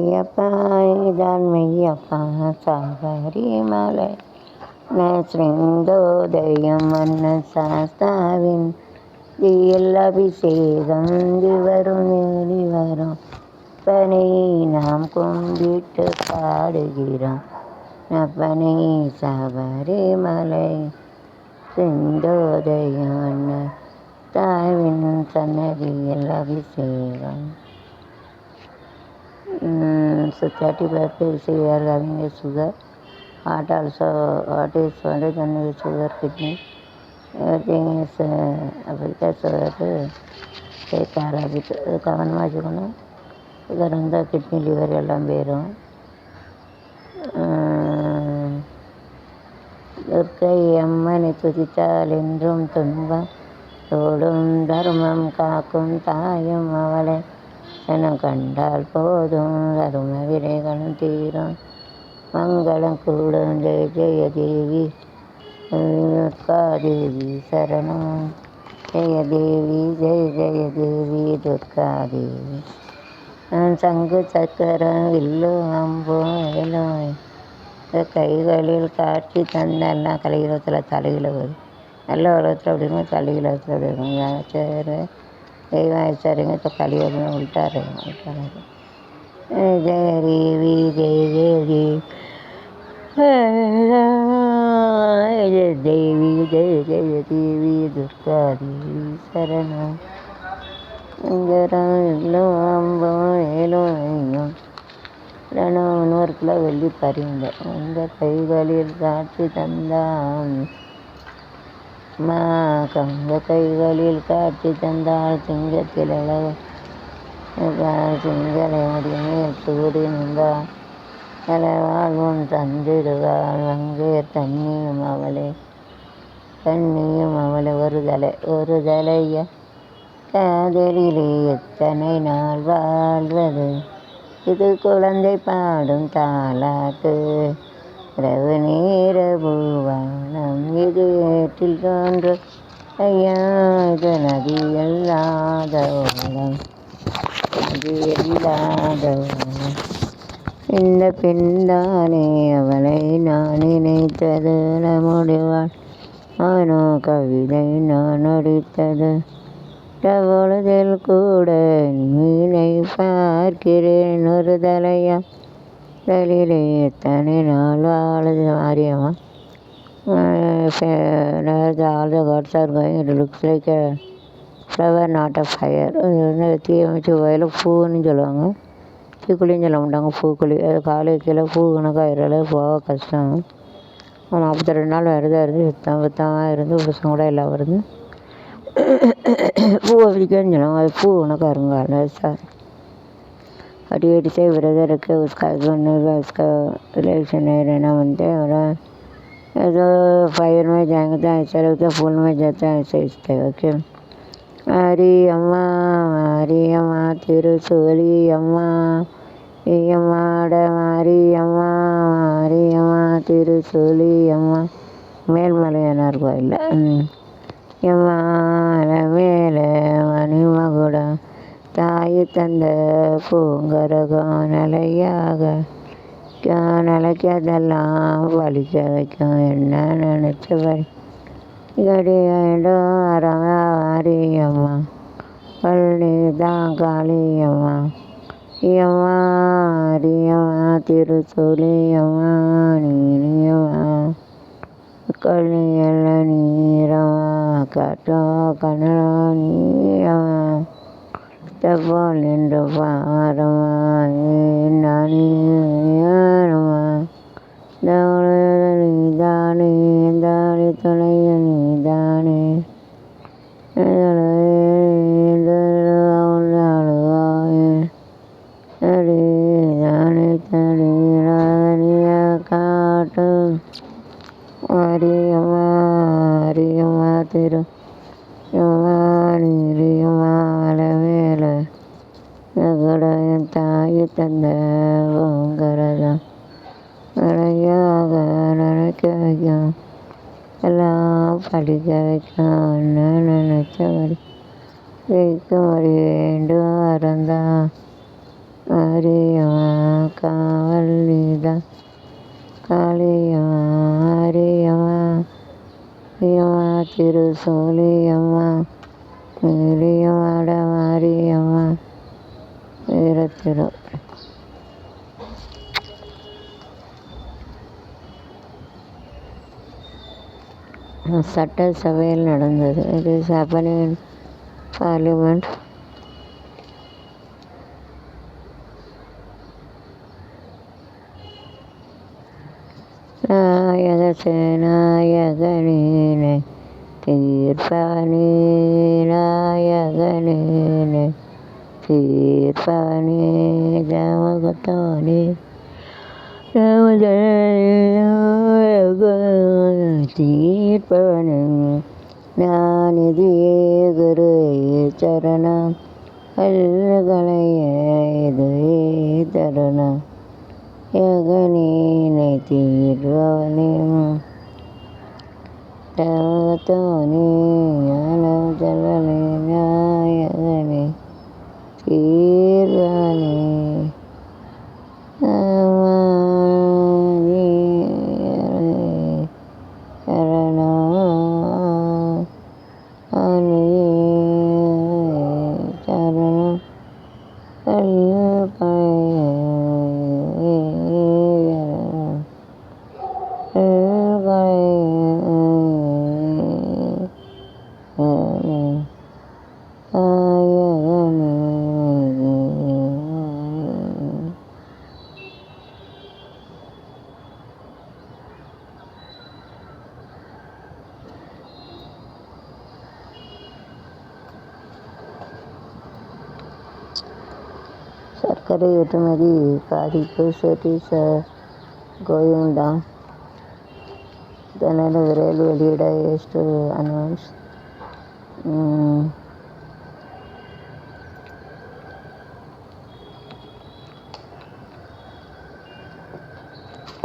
ஐயப்பா இதான் மெய்யப்பா சபரிமலை ஸ்ரீந்தோதயம் அன்ன சாஸ்தாவின் தியல் அபிஷேகம் வரும் நேரி வரும் அப்பனை நாம் கும்பிட்டு பாடுகிறோம் அப்பனை சபரிமலை சிந்தோதயம் அன்ன தாவின் சன்னதியில் அபிஷேகம். So 30 birthdays we are having a sugar. Heart also, heart is 100 sugar, kidney. Everything is affected, so that take care of it. கவனமாக வச்சுக்கணும். சுகர் இருந்தால் கிட்னி லிவர் எல்லாம் போயிடும். துர்க்கை அம்மனை துதித்தால் என்றும் துன்பம் தோடும் தர்மம் காக்கும் தாயும் அவளை எனம் கண்டால் போதும் தரும விரைகளும் தீரும் மங்களம் கூடும் ஜெய ஜெய தேவி துர்கா தேவி சரணம் ஜெய தேவி ஜெய ஜெய தேவி துர்கா தேவி. சங்கு சக்கரம் வில்லு அம்பு வேலும் கைகளில் காட்சி தந்தெல்லாம் கலியுகத்தில் தலையில் வரும். நல்ல உலகத்தில் அப்படிங்க தலையுலகத்தில் அப்படி இருக்குங்க. சரி தெய்வம் ஆச்சாரிங்க இப்போ கலியுகம் விட்டாரு. ஜெய தேவி ஜெய தேவி ஜெய தேவி ஜெய ஜெய தேவி துர்கா தேவி சரணம் எல்லோரும் அம்பம் ஏலும் சரணம். 100 கிலோ வெள்ளி பறிந்த இந்த கைகளில் காட்சி தந்தான் கங்க கைகளில் காட்சி தந்தாள் சிங்கத்தில் சிங்களை முடிமேல் சூடி நின்றாள் தலைவாழ்வும் தந்திடுவாள் வங்கேர் தண்ணியும் அவளை ஒரு தலைய காதலிலே எத்தனை நாள் வாழ்வது இது குழந்தை பாடும் தாலாட்டு இரவு நேர பூவானம் இது ஏற்றில் தோன்று ஐயா இது நதி இல்லாத ஓடம் இந்த பெண்தானே அவளை நான் நினைத்தது நம்முடையவாள் ஆனோ கவிதை நான் அடித்தது பொழுதில் கூட மீனை பார்க்கிறேன் ஒரு தலையா தலையிலே எத்தனை நாள் வாழுது Mariamma. All the gods are going, it looks like a flower not a fire. அது வந்து தீ அமைச்சு வயல பூன்னு சொல்லுவாங்க, தீக்குழின்னு சொல்ல மாட்டாங்க, பூக்குழி. அது காலையில் கீழே பூ கணக்காயிரம் போக கஷ்டம். 42 நாள் விரதம் இருந்து சுத்தமாக இருந்து புருஷன் கூட எல்லாம் வருது பூவை பிடிக்கன்னு சொல்லுவாங்க. அது பூ கணக்காக இருங்க சார் अटी से ब्रदर के उसका हस्बैंड ने उसका रिलेशन है रहना बनते हैं और ऐसा फायर में जाएंगे तो ऐसा लगता है फूल में जाता है ऐसे इसते ओके. हरी अम्मा तिरुसोली अम्मा मारी अम्मा तिरुसोली अम्मा மேல்மலையனார் கோயில் மேலே மணிமகுட தாய் தந்த பூங்கரகம் நிலைக்காதெல்லாம் வலிக்க வைக்கும் என்ன நினச்ச வரி கடியாயிடும் மாரியம்மா பழனி தான் காளியம்மா அரியம்மா திருச்சொலி அம்மா நீனியம்மா கல்வி எல்லாம் நீரம்மா காற்றோ கனலோ நீயம்மா தப்போல் என்று பாரமா நானேமா நீதானே தானே துணைய நீதானே தானே தனிய காட்டு அரியம்மா திரு நீரியம்மால நகடையன் தாய் தந்த பூங்கரதம் நிறையாக நினைக்க வைக்கும் எல்லாம் படிக்க வைக்கும் நினைச்சபடி வைக்கும்படி வேண்டும் அறந்தான் அரியம்மா காவல்லிதா காளியம்மா ஆரியம்மா பிரியம்மா திருசூலியம்மா மீரியமாட மாரியம்மா வீரத்திரு சட்டசபையில் நடந்தது. It is happening in parliament. நாயகனே தீர்ப்பானே நாயகனே தீர்ப்பானே ஜமகத்தானே தீர்ப்பனே ஞானிதியே குரு சரணம் கல்களைய இதுவே தருணம் யகனே தீர்வனே தவத்தோனே ஞானம் செல்வனே நாயகனே தீர்வனே சர்க்கரை ஏற்றுமதி பாதிப்பு சர்வீஸ் கோயிங் டவுன். இதனால் விரைவில் வெளியிட எஸ்ட் அனௌன்ஸ்